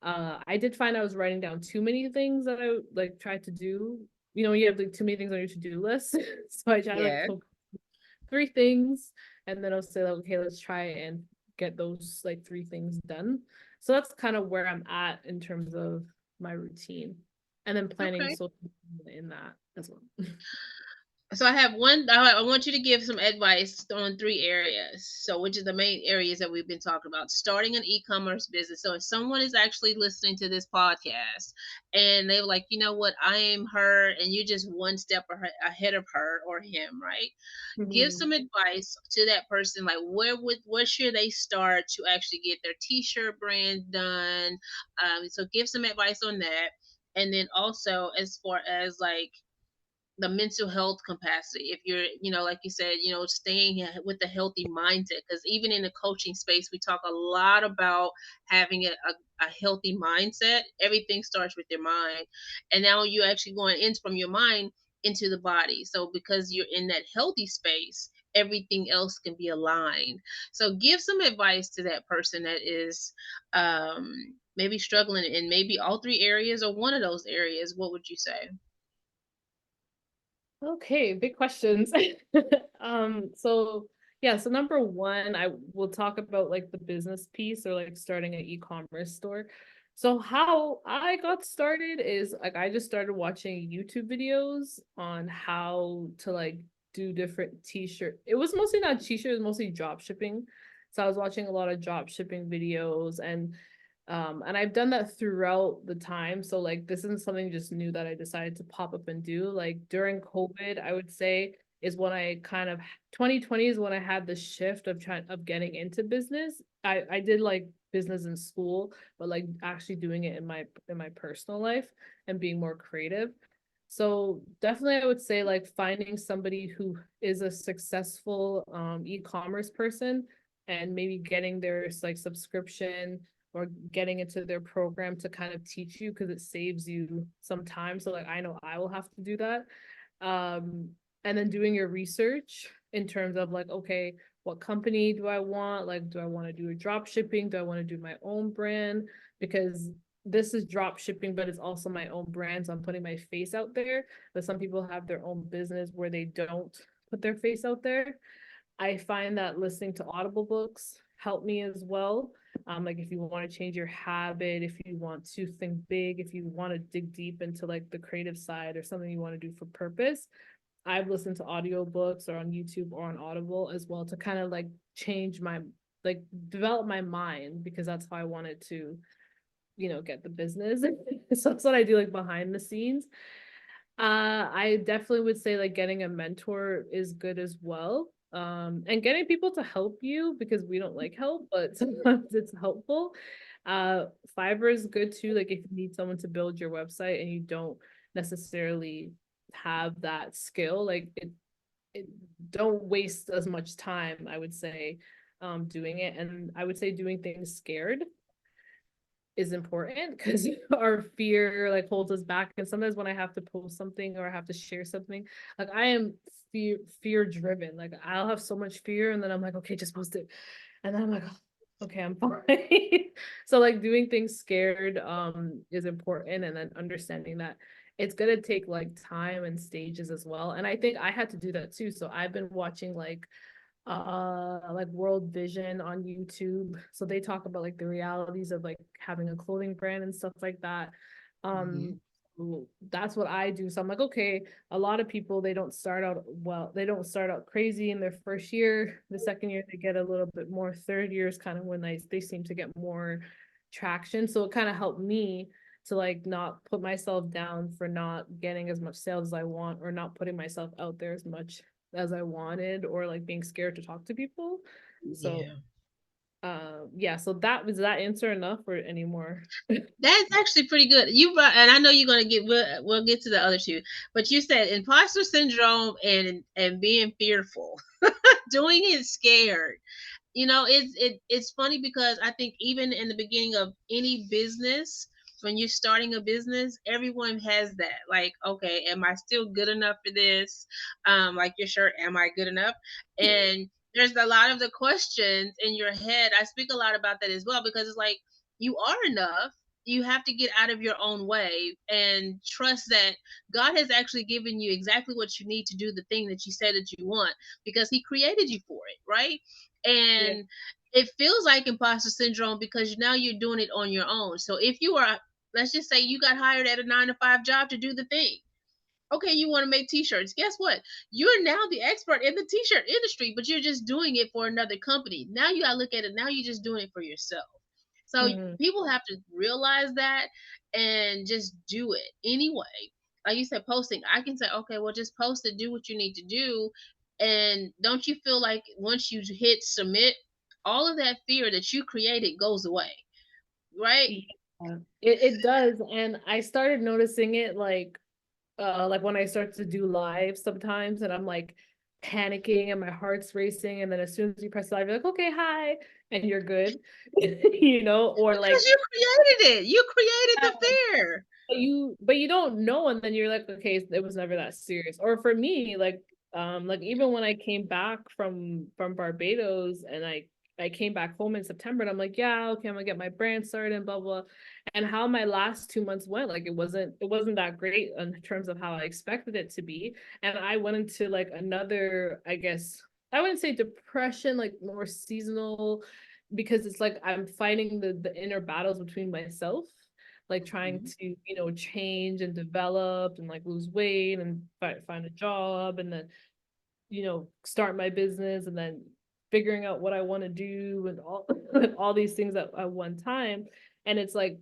Speaker 2: I did find I was writing down too many things that I like tried to do. You have like too many things on your to-do list. So I try to like
Speaker 1: Yeah.
Speaker 2: focus 3 things, and then I'll say like, okay, let's try and get those like 3 things done. So that's kind of where I'm at in terms of my routine, and then planning
Speaker 1: Okay.
Speaker 2: social media in that as well.
Speaker 1: So I have one. I want you to give some advice on 3 areas. So, which are the main areas that we've been talking about? Starting an e-commerce business. So, if someone is actually listening to this podcast and they're like, you know what, I am her, and you're just one step ahead of her or him, right? Give
Speaker 2: Mhm.
Speaker 1: some advice to that person. Like, where should they start to actually get their t-shirt brand done? So, give some advice on that, and then also as far as like the mental health capacity, if you're, like you said, staying with a healthy mindset, because even in the coaching space we talk a lot about having a healthy mindset. Everything starts with your mind, and now you're actually going in from your mind into the body. So because you're in that healthy space, everything else can be aligned. So give some advice to that person that is maybe struggling in maybe all 3 areas or one of those areas. What would you say?
Speaker 2: Okay, big questions. So yeah, so number one, I will talk about like the business piece or like starting an e-commerce store. So how I got started is like I just started watching YouTube videos on how to like do different t-shirt. It was mostly not t-shirt, it was mostly drop shipping. So I was watching a lot of drop shipping videos, and I've done that throughout the time. So like this isn't something just new that I decided to pop up and do. Like during COVID, I would say is when I kind of 2020 is when I had the shift of trying of getting into business. I did like business in school, but like actually doing it in my personal life and being more creative. So definitely I would say like finding somebody who is a successful e-commerce person and maybe getting their like subscription or getting into their program to kind of teach you because it saves you some time. So like I know I will have to do that. Um and then doing your research in terms of like, okay, what company do I want? Like, do I want to do a drop shipping? Do I want to do my own brand? Because this is drop shipping, but it's also my own brand. So I'm putting my face out there. But some people have their own business where they don't put their face out there. I find that listening to Audible books help me as well. Like if you want to change your habit, if you want to think big, if you want to dig deep into like the creative side or something you want to do for purpose, I've listened to audiobooks or on YouTube or on Audible as well to kind of like change my like develop my mind because that's how I wanted to, get the business. So that's what I do like behind the scenes. I definitely would say like getting a mentor is good as well. And getting people to help you because we don't like help, but sometimes it's helpful. Uh, Fiverr is good too. Like if you need someone to build your website and you don't necessarily have that skill, like it don't waste as much time, I would say, doing it. And I would say doing things scared is important because our fear like holds us back. And sometimes when I have to post something or I have to share something, like I am fear driven. Like I'll have so much fear and then I'm like, okay, just post it. And then I'm like, oh, okay, I'm fine. So like doing things scared is important, and then understanding that it's gonna take like time and stages as well. And I think I had to do that too. So I've been watching like World Vision on YouTube. So they talk about like the realities of like having a clothing brand and stuff like that.
Speaker 1: Mm-hmm.
Speaker 2: Um that's what I do. So I'm like, okay, a lot of people they don't start out well, they don't start out crazy in their first year. The second year they get a little bit more. Third year is kind of when they seem to get more traction. So it kind of helped me to like not put myself down for not getting as much sales as I want or not putting myself out there as much as I wanted or like being scared to talk to people. So
Speaker 1: Yeah.
Speaker 2: yeah, so that was that answer enough or any more?
Speaker 1: That's actually pretty good. You brought, and I know you're gonna get. We'll get to the other two, but you said imposter syndrome and being fearful, doing it scared. It's funny because I think even in the beginning of any business, when you're starting a business, everyone has that. Like, okay, am I still good enough for this? Like your shirt, am I good enough? And there's a lot of the questions in your head. I speak a lot about that as well because it's like you are enough. You have to get out of your own way and trust that God has actually given you exactly what you need to do the thing that you said that you want because He created you for it, right?
Speaker 2: Yeah.
Speaker 1: And it feels like imposter syndrome because now you're doing it on your own. So if you are, let's just say you got hired at a 9 to 5 job to do the thing. Okay, you want to make t-shirts. Guess what? You're now the expert in the t-shirt industry, but you're just doing it for another company. Now you gotta look at it. Now you're just doing it for yourself. So
Speaker 2: Mhm.
Speaker 1: people have to realize that and just do it anyway. Like you said, posting. I can say, okay, well, just post it. Do what you need to do. And don't you feel like once you hit submit, all of that fear that you created goes away, right?
Speaker 2: Yeah. It does. And I started noticing it like when I start to do live sometimes and I'm like panicking and my heart's racing, and then as soon as you press live, you're like, okay, hi, and you're good. Or
Speaker 1: Because
Speaker 2: like
Speaker 1: you created it. You created the fear.
Speaker 2: but you don't know, and then you're like, okay, it was never that serious. Or for me, like even when I came back from Barbados and I came back home in September and I'm like, yeah, okay, I'm gonna get my brand started and blah blah. And how my last 2 months went, like it wasn't that great in terms of how I expected it to be. And I went into like another, I guess I wouldn't say depression, like more seasonal, because it's like I'm fighting the inner battles between myself, like trying
Speaker 1: Mhm.
Speaker 2: to change and develop and like lose weight and find a job, and then start my business, and then figuring out what I want to do and all all these things at one time. And it's like,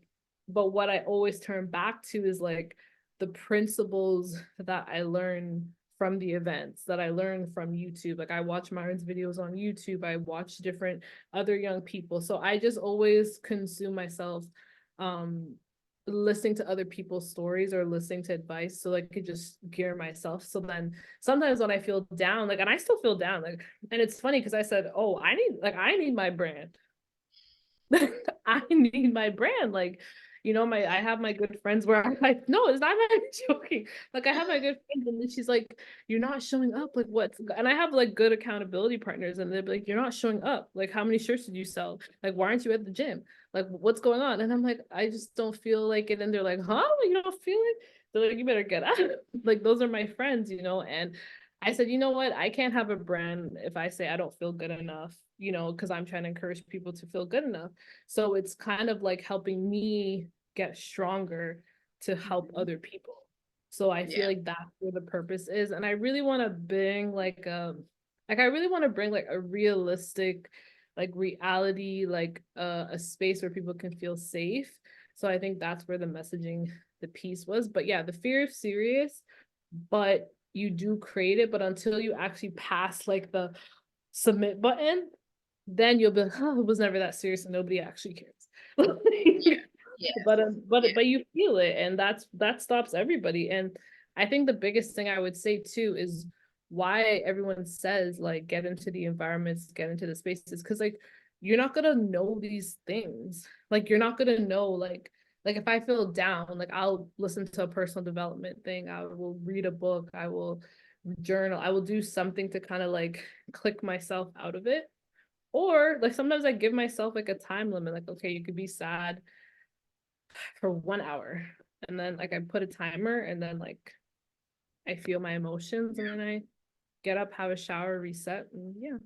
Speaker 2: but what I always turn back to is like the principles that I learned from the events, that I learn from YouTube. Like I watch Myron's videos on YouTube, I watch different other young people. So I just always consume myself um listening to other people's stories or listening to advice so I could just gear myself. So then sometimes when I feel down, like, and I still feel down, like, and it's funny because I said, oh, I need my brand. I need my brand. Like, I have my good friends where I'm like, no, it's not even joking. Like, I have my good friends, and then she's like, you're not showing up. Like, what? And I have like good accountability partners, and they're like, you're not showing up. Like, how many shirts did you sell? Like, why aren't you at the gym? Like, what's going on? And I'm like, I just don't feel like it. And they're like, huh? You don't feel it? They're like, you better get out. Like, those are my friends, and I said, you know what? I can't have a brand if I say I don't feel good enough, because I'm trying to encourage people to feel good enough. So it's kind of like helping me get stronger to help
Speaker 1: Mhm.
Speaker 2: other people. So I feel
Speaker 1: Yeah.
Speaker 2: like that's where the purpose is. And I really want to bring like I really want to bring like a realistic like reality, like a space where people can feel safe. So I think that's where the messaging, the piece was. But yeah, the fear is serious, but you do create it. But until you actually pass like the submit button, then you'll be like, oh, it was never that serious and nobody actually cares.
Speaker 1: Yeah.
Speaker 2: Like,
Speaker 1: Yes.
Speaker 2: but you feel it, and that stops everybody. And I think the biggest thing I would say too is why everyone says like get into the environments, get into the spaces, because like you're not gonna know these things. Like you're not gonna know like if I feel down, like I'll listen to a personal development thing, I will read a book, I will journal, I will do something to kind of like click myself out of it. Or like sometimes I give myself like a time limit, like, okay, you could be sad for 1 hour. And then like I put a timer, and then like I feel my emotions, and then I get up, have a shower, reset, and yeah.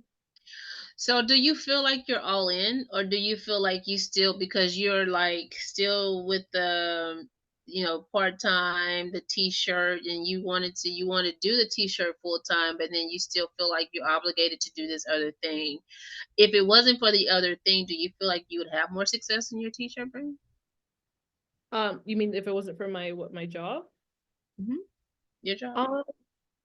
Speaker 1: So do you feel like you're all in, or do you feel like you still, because you're like still with the part-time, the t-shirt, and you want to do the t-shirt full time, but then you still feel like you're obligated to do this other thing? If it wasn't for the other thing, do you feel like you would have more success in your t-shirt brand?
Speaker 2: You mean if it wasn't for my job?
Speaker 1: Hmm. Your job.
Speaker 2: Um,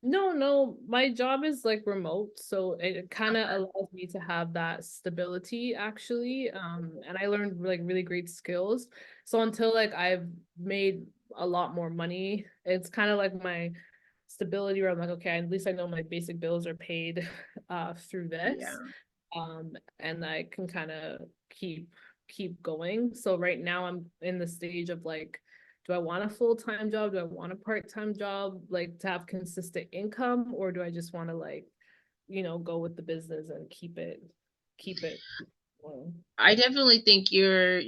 Speaker 2: no, no, my job is like remote, so it kind of
Speaker 1: Okay.
Speaker 2: allows me to have that stability actually. And I learned like really great skills. So until like I've made a lot more money, it's kind of like my stability where I'm like, okay, at least I know my basic bills are paid through
Speaker 1: Yeah.
Speaker 2: this. And I can kind of keep going. So right now I'm in the stage of like, do I want a full-time job? Do I want a part-time job, like to have consistent income, or do I just want to like, go with the business and keep it going?
Speaker 1: I definitely think you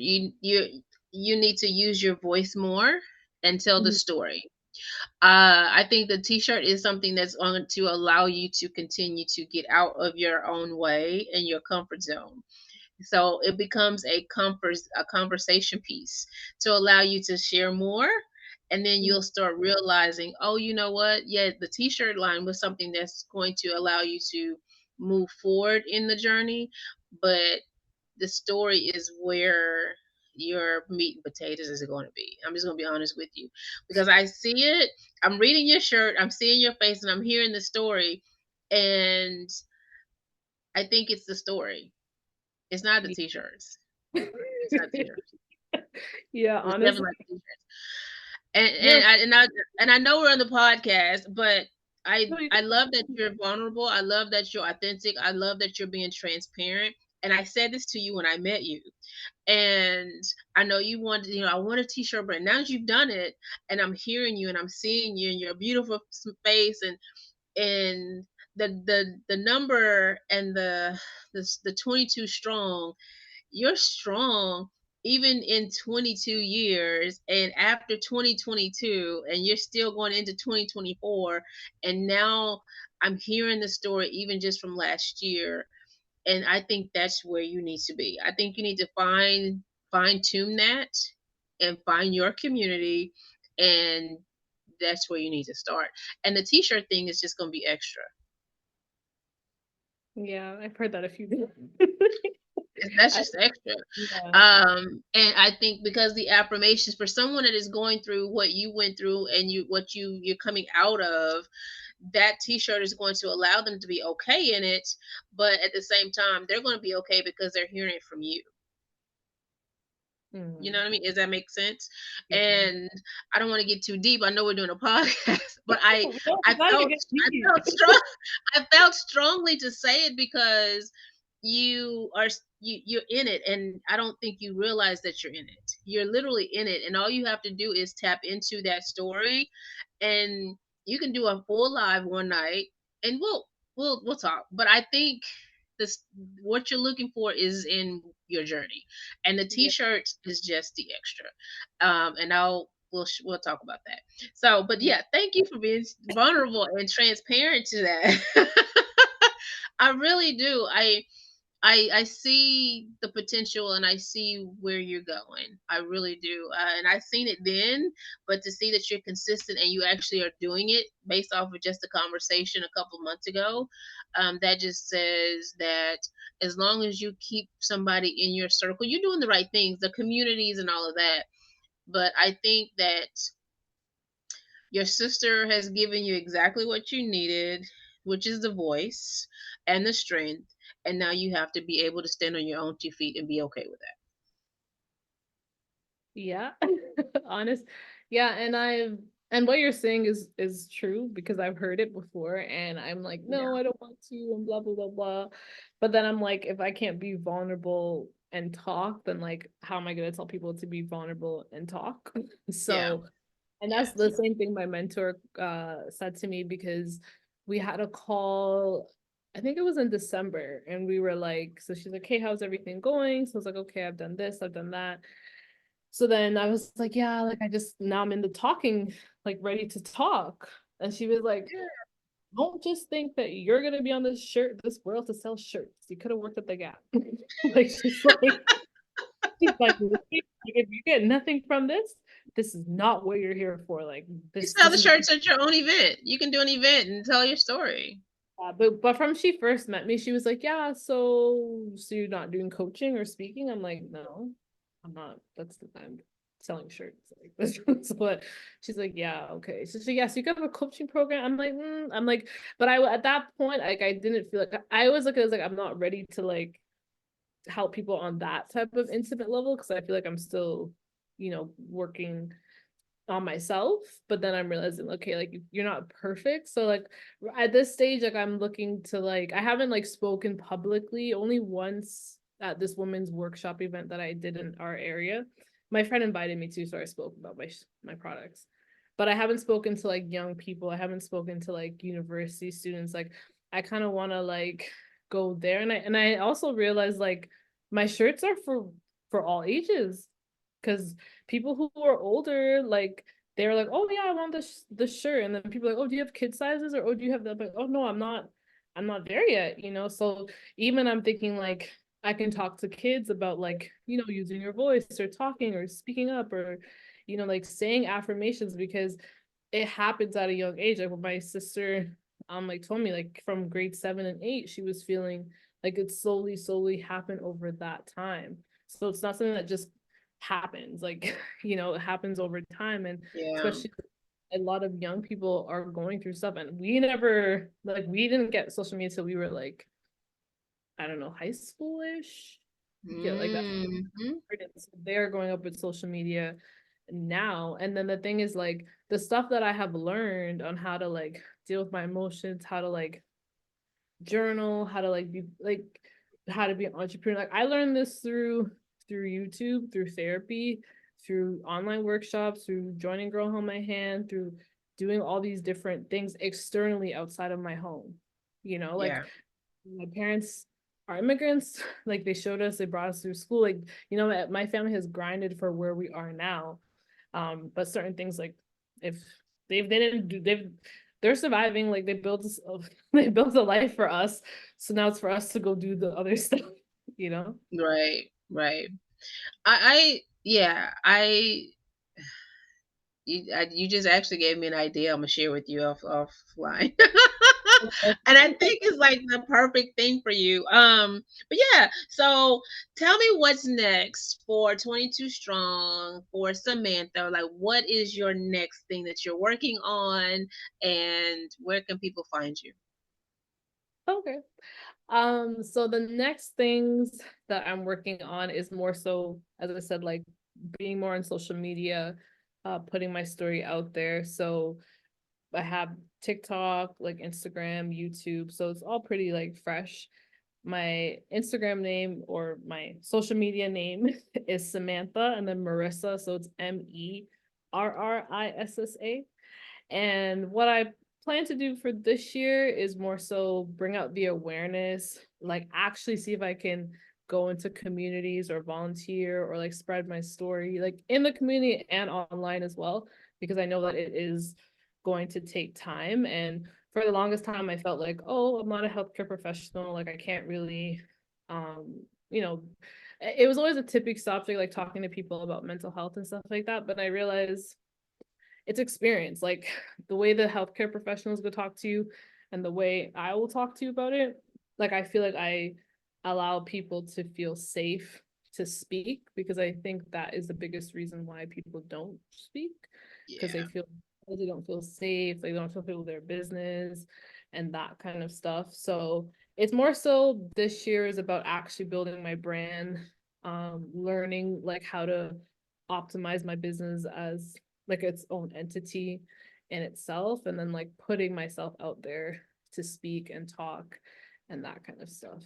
Speaker 1: need to use your voice more and tell the
Speaker 2: Mhm.
Speaker 1: story. I think the t-shirt is something that's going to allow you to continue to get out of your own way and your comfort zone. So it becomes a conversation piece to allow you to share more. And then you'll start realizing, oh, you know what? Yeah, the t-shirt line was something that's going to allow you to move forward in the journey. But the story is where your meat and potatoes is going to be. I'm just going to be honest with you, because I see it. I'm reading your shirt, I'm seeing your face, and I'm hearing the story. And I think it's the story. It's not the t-shirts. It's not t-shirts.
Speaker 2: Yeah,
Speaker 1: It's definitely
Speaker 2: honestly,
Speaker 1: not the t-shirts. And
Speaker 2: yeah.
Speaker 1: I know we're on the podcast, but
Speaker 2: No,
Speaker 1: I love that you're vulnerable. I love that you're authentic. I love that you're being transparent. And I said this to you when I met you. And I know you wanted, I want a t-shirt brand. Now that you've done it, and I'm hearing you and I'm seeing you in your beautiful face, and the number and the 22 strong, you're strong even in 22 years, and after 2022, and you're still going into 2024. And now I'm hearing the story even just from last year, and I think that's where you need to be. I think you need to fine tune that and find your community, and that's where you need to start. And the t-shirt thing is just going to be extra.
Speaker 2: yeah, I've heard that a few times.
Speaker 1: That's
Speaker 2: I,
Speaker 1: just extra.
Speaker 2: yeah.
Speaker 1: And I think because the affirmations for someone that is going through what you went through, and you're coming out of, that t-shirt is going to allow them to be okay in it, but at the same time they're going to be okay because they're hearing it from you. You know
Speaker 2: Mm.
Speaker 1: what I mean? Does that make sense?
Speaker 2: Yeah.
Speaker 1: And I don't want to get too deep. I know we're doing a podcast, but
Speaker 2: No,
Speaker 1: I
Speaker 2: it's not even
Speaker 1: felt
Speaker 2: get
Speaker 1: I
Speaker 2: deep.
Speaker 1: felt strong I felt strongly to say it because you're in it, and I don't think you realize that you're in it. You're literally in it, and all you have to do is tap into that story, and you can do a full live one night, and we'll talk. But I think this what you're looking for is in your journey, and the
Speaker 2: Yeah.
Speaker 1: t-shirt is just the extra. And we'll talk about that. So, but
Speaker 2: Yeah.
Speaker 1: yeah, thank you for being vulnerable and transparent to that. I really do. I see the potential, and I see where you're going. I really do. And I've seen it then, but to see that you're consistent and you actually are doing it based off of just a conversation a couple months ago, that just says that as long as you keep somebody in your circle, you're doing the right things, the communities and all of that. But I think that your sister has given you exactly what you needed, which is the voice and the strength. And now you have to be able to stand on your own 2 feet and be okay with that.
Speaker 2: Yeah. Honest. Yeah, and what you're saying is true because I've heard it before and I'm like,
Speaker 1: Yeah.
Speaker 2: no, I don't want to and blah blah blah blah. But then I'm like, if I can't be vulnerable and talk, then like how am I gonna tell people to be vulnerable and talk?
Speaker 1: Yeah.
Speaker 2: So, and that's
Speaker 1: Yes.
Speaker 2: the same thing my mentor said to me because we had a call, I think it was in December, and we were like, so she's like, hey, how's everything going? So I was like, okay, I've done this, I've done that. So then I was like, yeah, like I just now I'm in the talking, like ready to talk. And she was like, don't just think that you're gonna be on this world to sell shirts. You could have worked at the Gap. Like she's like, if you get nothing from this, this is not what you're here for. Like
Speaker 1: You
Speaker 2: this
Speaker 1: sell the
Speaker 2: is
Speaker 1: shirts at your own event. You can do an event and tell your story.
Speaker 2: but from she first met me, she was like, yeah, so you're not doing coaching or speaking? I'm like, no, I'm not. I'm selling shirts. Like that's what she's like, yeah, okay. So she, yes, you got a coaching program. I'm like, I'm like, but I at that point, like I didn't feel like I was like, I'm not ready to like help people on that type of intimate level because I feel like I'm still, working on myself, but then I'm realizing, okay, like you're not perfect. So like at this stage, like I'm looking to like I haven't like spoken publicly only once at this women's workshop event that I did in our area. My friend invited me to, so I spoke about my products. But I haven't spoken to like young people. I haven't spoken to like university students. Like I kind of want to like go there, and I also realized like my shirts are for all ages because people who are older, like they're like, oh yeah, I want this shirt, and then people are like, oh, do you have kid sizes, or oh, do you have that? Like, oh no, I'm not there yet. So even I'm thinking like I can talk to kids about like using your voice or talking or speaking up or like saying affirmations because it happens at a young age. Like when my sister like told me like from grade 7 and 8 she was feeling like it slowly happened over that time. So it's not something that just happens like it happens over time, and
Speaker 1: Yeah.
Speaker 2: especially a lot of young people are going through stuff, and we never like we didn't get social media until we were like I don't know, high schoolish. Yeah, like that's
Speaker 1: Hmm.
Speaker 2: so they're growing up with social media now. And then the thing is like the stuff that I have learned on how to like deal with my emotions, how to like journal, how to like be like how to be an entrepreneur. Like I learned this through YouTube, through therapy, through online workshops, through joining Girl Hold My Hand, through doing all these different things externally outside of my home. Like
Speaker 1: Yeah.
Speaker 2: my parents are immigrants. Like they showed us, they brought us through school. Like, my family has grinded for where we are now. But certain things like if they didn't do they're surviving, like they built they built a life for us. So now it's for us to go do the other stuff, you know?
Speaker 1: Right. Right. Yeah, you just actually gave me an idea. I'm gonna share with you offline. And I think it's like the perfect thing for you. But yeah, so tell me what's next for 22 Strong, for Samantha. Like, what is your next thing that you're working on, and where can people find you?
Speaker 2: Okay. So the next things that I'm working on is more so, as I said, like being more on social media, putting my story out there. So I have TikTok, like Instagram, YouTube. So it's all pretty like fresh. My Instagram name or my social media name is Samantha and then Marissa. So it's Merrissa. And what I plan to do for this year is more so bring out the awareness, like actually see if I can go into communities or volunteer or like spread my story, like in the community and online as well, because I know that it is going to take time. And for the longest time, I felt like, oh, I'm not a healthcare professional. Like I can't really, you know, it was always a tipping subject, like talking to people about mental health and stuff like that. But I realized it's experience. Like the way the healthcare professionals go talk to you and the way I will talk to you about it. Like I feel like I allow people to feel safe to speak because I think that is the biggest reason why people don't speak because
Speaker 1: Yeah.
Speaker 2: they don't feel safe, they don't feel their business and that kind of stuff. So it's more so this year is about actually building my brand, learning like how to optimize my business as like its own entity in itself and then like putting myself out there to speak and talk and that kind of stuff.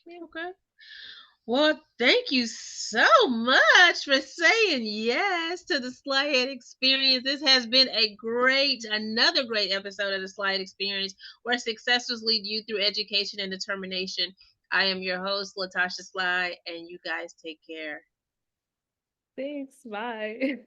Speaker 1: Yeah, okay. Well, thank you so much for saying yes to the Sly-ed Experience. This has been another great episode of the Sly-ed Experience, where successes lead you through education and determination. I am your host, Latasha Sly, and you guys take care.
Speaker 2: Thanks. Bye.